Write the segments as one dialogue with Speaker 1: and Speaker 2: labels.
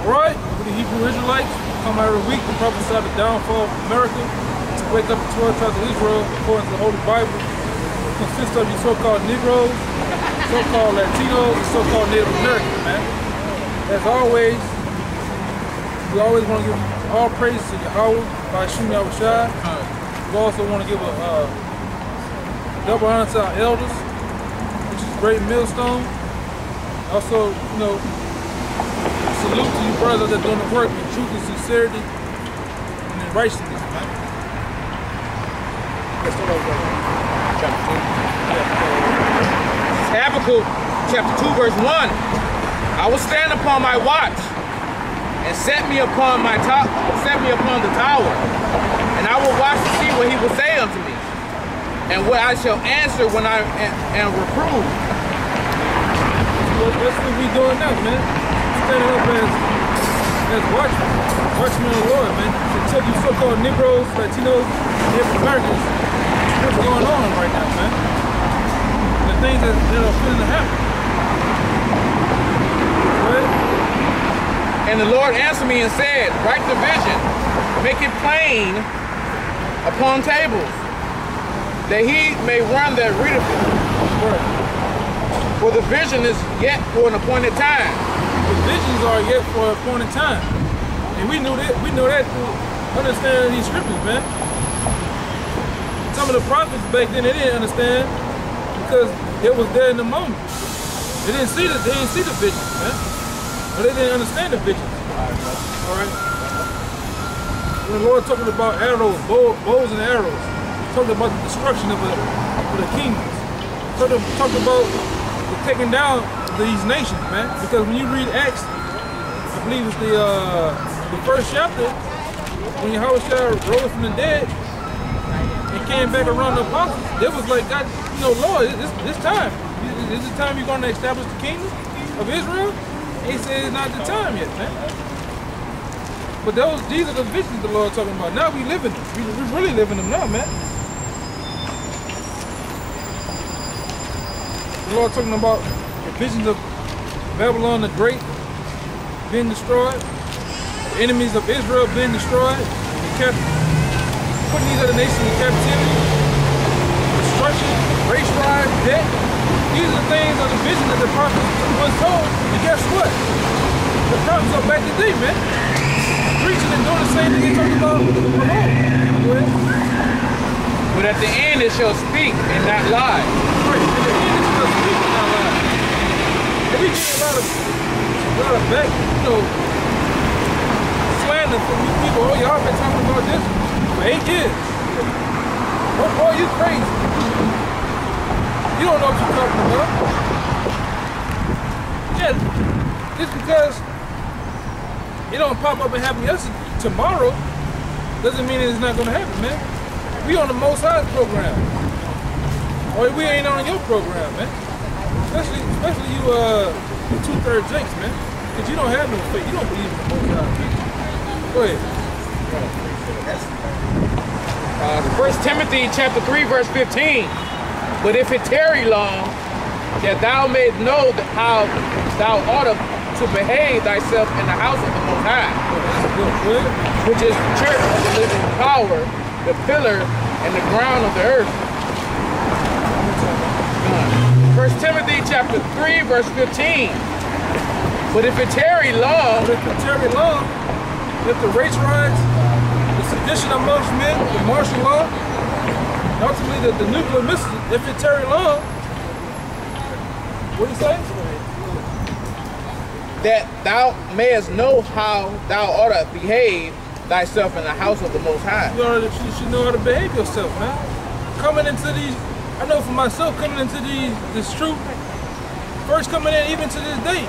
Speaker 1: right? With the Hebrew Israelites, come every week to prophesy the downfall of America, wake up the 12 tribes of Israel according to the Holy Bible. It consists of you so-called Negroes, so-called Latinos, and so-called Native Americans, man. As always, we always want to give all praise to Yahweh by Shuni Awashai. We also want to give a double honor to our elders, which is Great Millstone. Also, you know, salute to you brothers that are doing the work with truth and sincerity and in righteousness, man.
Speaker 2: Habakkuk chapter 2 verse 1. I will stand upon my watch and set me upon the tower, and I will watch to see what he will say unto me, and what I shall answer when I am reproved.
Speaker 1: That's what we doing now, man. Standing up as watchmen of the Lord, man. To tell you so-called Negroes, Latinos, Native Americans what's going on right now, man. The things that are finna to happen.
Speaker 2: And the Lord answered me and said, write the vision, make it plain upon tables, that he may run that readeth it.
Speaker 1: Right.
Speaker 2: For the vision is yet for an appointed time.
Speaker 1: The visions are yet for an appointed time. And we know that through understanding these scriptures, man. Some of the prophets back then, they didn't understand because it was there in the moment. They didn't see the visions, man. Or they didn't understand the visions. All right. When the Lord talking about arrows, bows and arrows, talking about the destruction of the kingdoms. Talking about the taking down these nations, man. Because when you read Acts, I believe it's the first chapter, when Yahweh rose from the dead and came back around the apostles, it was like, God, you know, Lord, this time. Is the time you're going to establish the kingdom of Israel? And he said it's not the time yet, man. But these are the visions the Lord talking about. Now we live in them. We really live in them now, man. The Lord talking about the visions of Babylon the Great being destroyed, the enemies of Israel being destroyed, putting these other nations in captivity, destruction, race riots, debt. These are the things of the vision that the prophet was told. And guess what? The prophets are back today, man. Preaching and doing the same thing they talked about before. Go ahead.
Speaker 2: But at the end it shall speak and not lie.
Speaker 1: Right. At the end it shall speak and not lie. And we get a lot of back, you know, slander from these people. Oh, y'all been talking about this for 8 years. Oh, boy, you crazy. You don't know what you're talking about. Yeah, just because it don't pop up and happen tomorrow doesn't mean it's not going to happen, man. We on the Most High's program. Or we ain't on your program, man. Especially you, the 2/3 Jakes, man. Because you don't have no faith. You don't believe in the Most High. Go ahead.
Speaker 2: 1 Timothy chapter 3 verse 15. But if it tarry long, that thou mayest know how thou ought to behave thyself in the house of the Most High, which is the church of the living power, the pillar and the ground of the earth. 1 Timothy chapter 3 verse 15. But if it tarry long,
Speaker 1: if the race riots, the sedition amongst men, the martial law, and ultimately the nuclear missiles, if it tarry long, what do you say?
Speaker 2: that thou mayest know how thou ought to behave thyself in the house of the Most High.
Speaker 1: You should know how to behave yourself, man. Coming into these, I know for myself, coming into this truth, first coming in even to this day,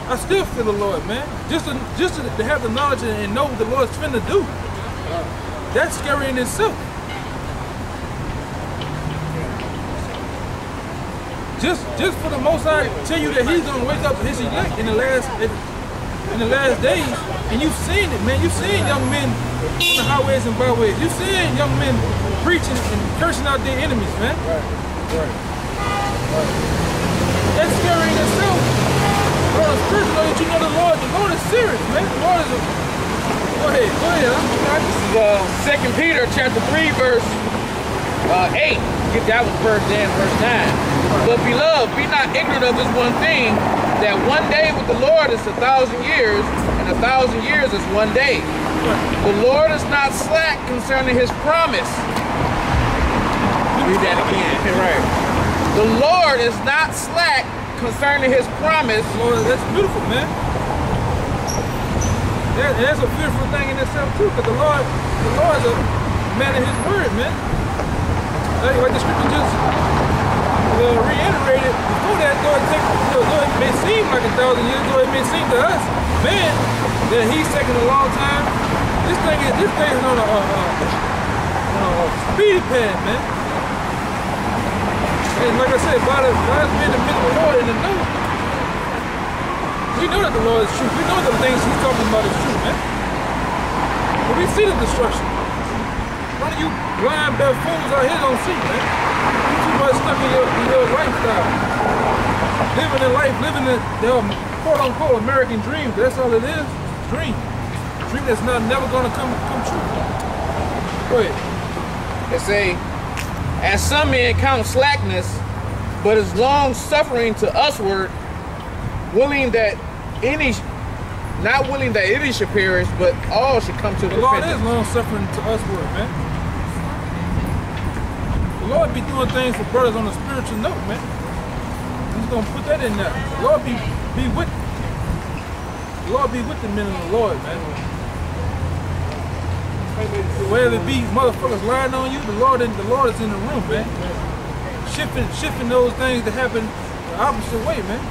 Speaker 1: I still feel the Lord, man. Just to have the knowledge and know what the Lord's finna do. That's scary in itself. Just for the Most High tell you that He's gonna wake up His elect in the last days, and you've seen it, man. You've seen young men on the highways and byways. You've seen young men preaching and cursing out their enemies, man. Right. That's scary in itself. the Spirit to know that you know the Lord. The Lord is serious, man. The Lord is a... Go ahead, huh?
Speaker 2: This is 2 Peter chapter 3, verse 8. Get that one first, then verse 9. But beloved, be not ignorant of this one thing, that one day with the Lord is 1,000 years, and 1,000 years is one day. The Lord is not slack concerning his promise. Read that again. Right. The Lord is not slack concerning his promise.
Speaker 1: Lord, that's beautiful, man. That's a beautiful thing in itself too, because the Lord is a man of his word, man. Like the scripture just reiterated before that, though it may seem like 1,000 years, though it may seem to us, man, that he's taking a long time. This thing is on a speedy pad, man. And like I said, by us being the men of the Lord in the know, we know that the Lord is true. We know the things he's talking about is true, man. But we see the destruction. None of you blind buffoons out here don't see, man. You too much stuck in your lifestyle. Living in life, living the quote-unquote American dream. That's all it is. Dream. Dream that's never gonna come true. Go ahead.
Speaker 2: They say, as some men count slackness, but is long suffering to usward, not willing that any should perish, but all should come to
Speaker 1: the Lord
Speaker 2: repentance.
Speaker 1: is long suffering to usward, man. The Lord be doing things for brothers on a spiritual note, man. I'm just gonna put that in there. The Lord be with the men of the Lord, man. Whether it be motherfuckers lying on you, the Lord is in the room, man. Shifting those things that happen the opposite way, man.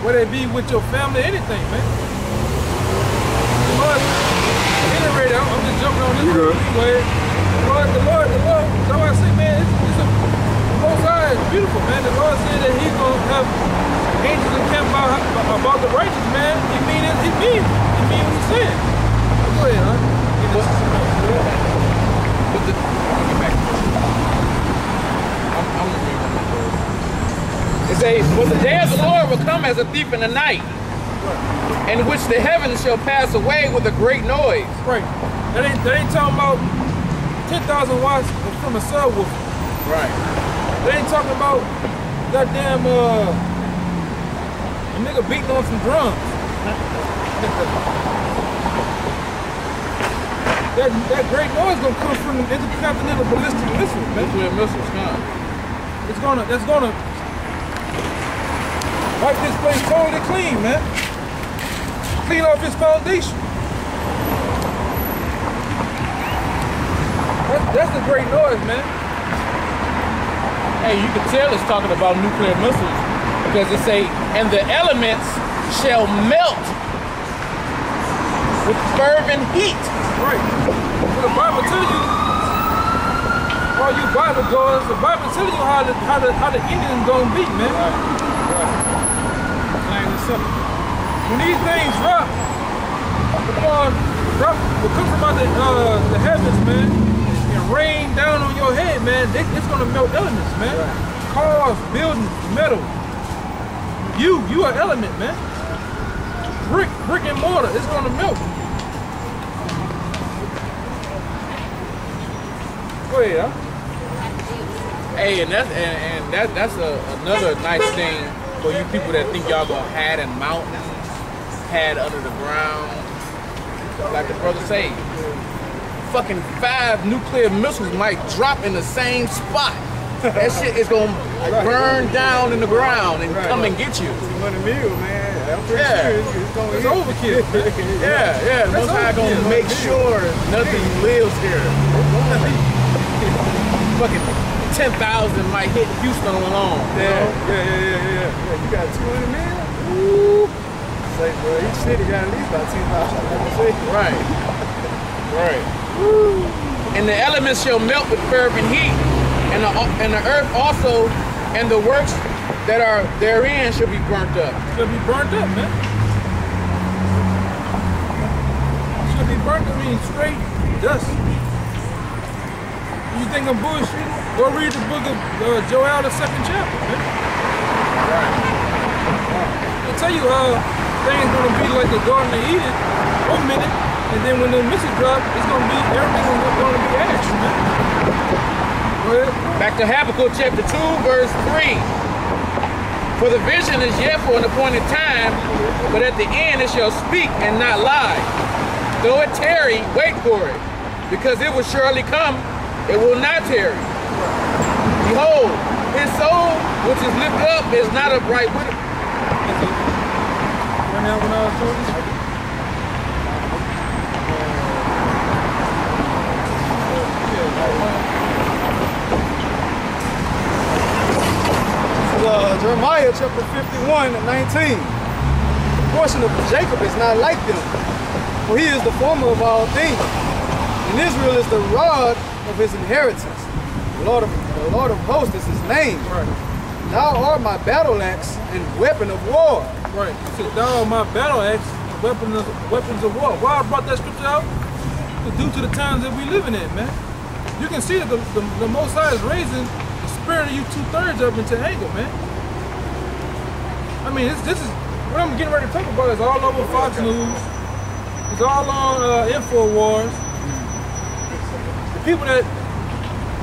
Speaker 1: Whether it be with your family, anything, man. The Lord, iterated, I'm just jumping on this way. The Lord, so I say, man, the Most High is beautiful, man. The Lord said that he's going to have angels encamp about the righteous, man. He mean what he said. Go ahead, huh?
Speaker 2: It says, but the day of the Lord will come as a thief in the night, in which the heavens shall pass away with a great noise.
Speaker 1: Right. That ain't talking about 10,000 watts from a subwoofer.
Speaker 2: Right.
Speaker 1: They ain't talking about goddamn a nigga beating on some drums. That great noise gonna come from intercontinental ballistic missiles, man.
Speaker 2: Nuclear missiles come.
Speaker 1: That's gonna wipe this place totally clean, man. Clean off its foundation. That's the great noise, man.
Speaker 2: Hey, you can tell it's talking about nuclear missiles because it say, and the elements shall melt with fervent heat.
Speaker 1: Right. So the Bible tells you, all you Bible goers, the Bible tells you how the Indians gonna be, man. Right. When these things drop, will come from out the heavens, man, and rain down on your head, man. It's gonna melt elements, man. Right. Cars, buildings, metal. You are element, man. Brick and mortar, it's gonna melt. Go ahead, huh?
Speaker 2: Hey, and that's another nice thing for you people that think y'all gonna hide in mountains, hide under the ground. Like the brother say, fucking 5 nuclear missiles might drop in the same spot. That shit is gonna burn down in the ground and come and get you.
Speaker 3: $200 million, man. I'm pretty sure
Speaker 1: it's overkill.
Speaker 2: Yeah. Most High gonna make sure nothing lives here. Fucking 10,000 might hit Houston alone.
Speaker 3: Yeah. You got 200 million? Ooh. Say, bro, each city got at least about 10,000.
Speaker 2: Right. Woo. And the elements shall melt with fervent heat, and the earth also, and the works that are therein shall be burnt up.
Speaker 1: Shall be burnt up, man. Shall be burnt up, means straight dust. You think I'm bullshit? Go read the book of Joel, the 2nd chapter, man.
Speaker 2: Right.
Speaker 1: They tell you how things gonna be like the Garden of Eden 1 minute, and then when the missile drop, it's gonna be everything gonna be ash, man. Go ahead.
Speaker 2: Back to Habakkuk chapter 2, verse 3. For the vision is yet for an appointed time, but at the end it shall speak and not lie. Though it tarry, wait for it, because it will surely come, it will not tarry. Behold, his soul which is lifted up is not upright with it.
Speaker 1: Right now when I was doing this,
Speaker 3: Jeremiah chapter 51 and 19. The portion of Jacob is not like them, for he is the former of all things, and Israel is the rod of his inheritance. The Lord of hosts is his name.
Speaker 1: right,
Speaker 3: Thou art my battle axe and weapon of war.
Speaker 1: right. He said, thou art my battle axe, weapons of war. Why I brought that scripture out? Due to the times that we living in, man. You can see that the Most High is raising the spirit of you 2/3 up into anger, man. I mean, this is what I'm getting ready to talk about. Is all over Fox News. It's all on InfoWars. The people that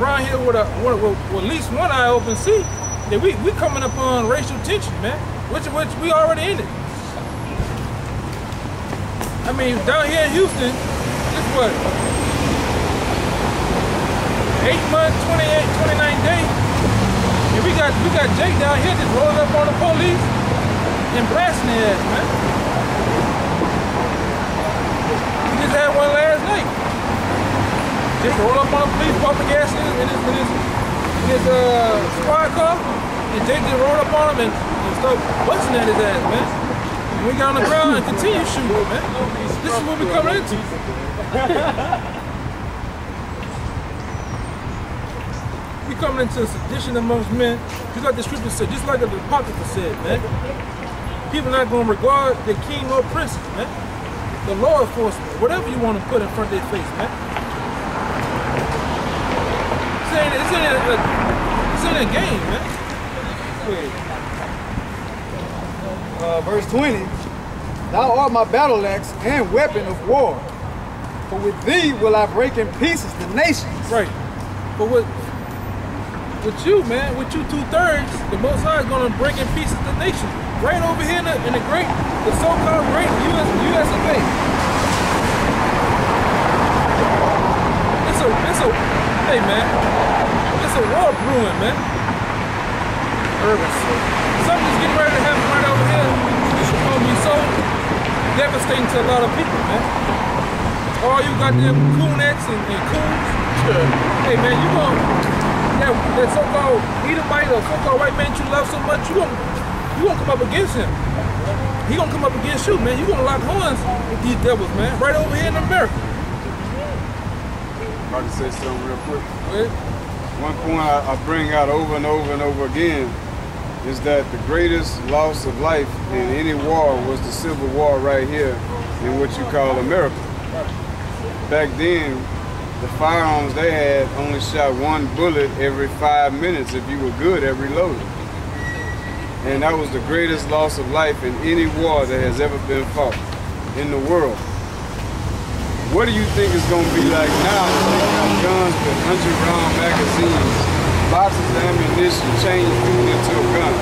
Speaker 1: around here with at least one eye open see that we coming up on racial tension, man. Which we already in it. I mean, down here in Houston, it's what? 8 months, 29 days. And we got Jake down here just rolling up on the police and blasting their ass, man. We just had one last night. Just roll up on the police, pumping gas in his squad car, and Jake just rolled up on him and start busting at his ass, man. And we got on the ground and continue shooting, man. This is what we coming into. We coming into a sedition amongst men, just like the scripture said, just like the Apocrypha said, man. People not going to regard the king or prince, man. The law enforcement, whatever you want to put in front of their face, man. This ain't a game, man.
Speaker 3: Verse 20. Thou art my battle axe and weapon of war. For with thee will I break in pieces the nations.
Speaker 1: Right. But with you, man, with you 2/3, the Most High is going to break in pieces the nation. Right over here in the so-called great US of A. Hey, man, it's a war brewing, man. Something's getting ready to happen right over here. It's going to be so devastating to a lot of people, man. All you goddamn coon-ex and coons. Hey, man, you going that so-called Edomite or so-called white man you love so much, you gonna come up against him. He gonna come up against you, man. You gonna lock horns with these devils, man. Right over here in America.
Speaker 4: About to say something real quick.
Speaker 1: Okay.
Speaker 4: One point I bring out over and over and over again is that the greatest loss of life in any war was the Civil War right here in what you call America. Back then, the firearms they had only shot one bullet every 5 minutes if you were good at reloading. And that was the greatest loss of life in any war that has ever been fought in the world. What do you think it's going to be like now that they got guns with 100-round magazines, boxes of ammunition, change food into a gun?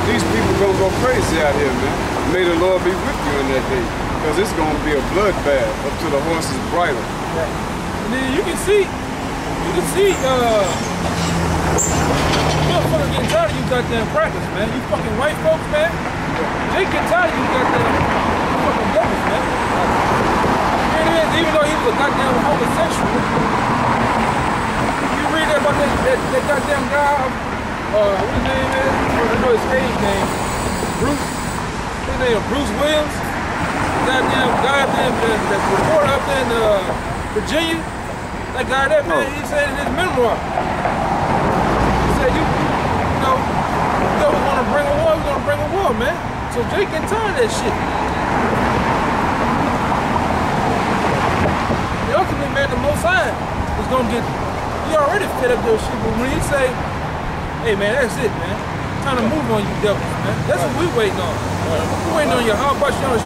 Speaker 4: These people going to go crazy out here, man. May the Lord be with you in that day, because it's going to be a bloodbath up to the horse's bridle.
Speaker 1: Right. And then you can see, motherfuckers getting tired of you goddamn crackers, man. You fucking white folks, man. They get tired of you goddamn fucking devils, man. Here it is, even though he was a goddamn homosexual. You read about that goddamn guy, what his name is? I know his stage name. Bruce. His name is Bruce Williams. Goddamn guy up there, that reporter up there in Virginia. That guy there, man, he said in his memoir. He said, you know, we always want to bring a war, we're going to bring a war, man. So Jake getting tired of that shit. And ultimately, man, the Most High is going to get, he already fed up those shit, but when he say, hey, man, that's it, man. Time to move on, you devils, man. That's what we waiting on. I'm waiting on you. How about you on the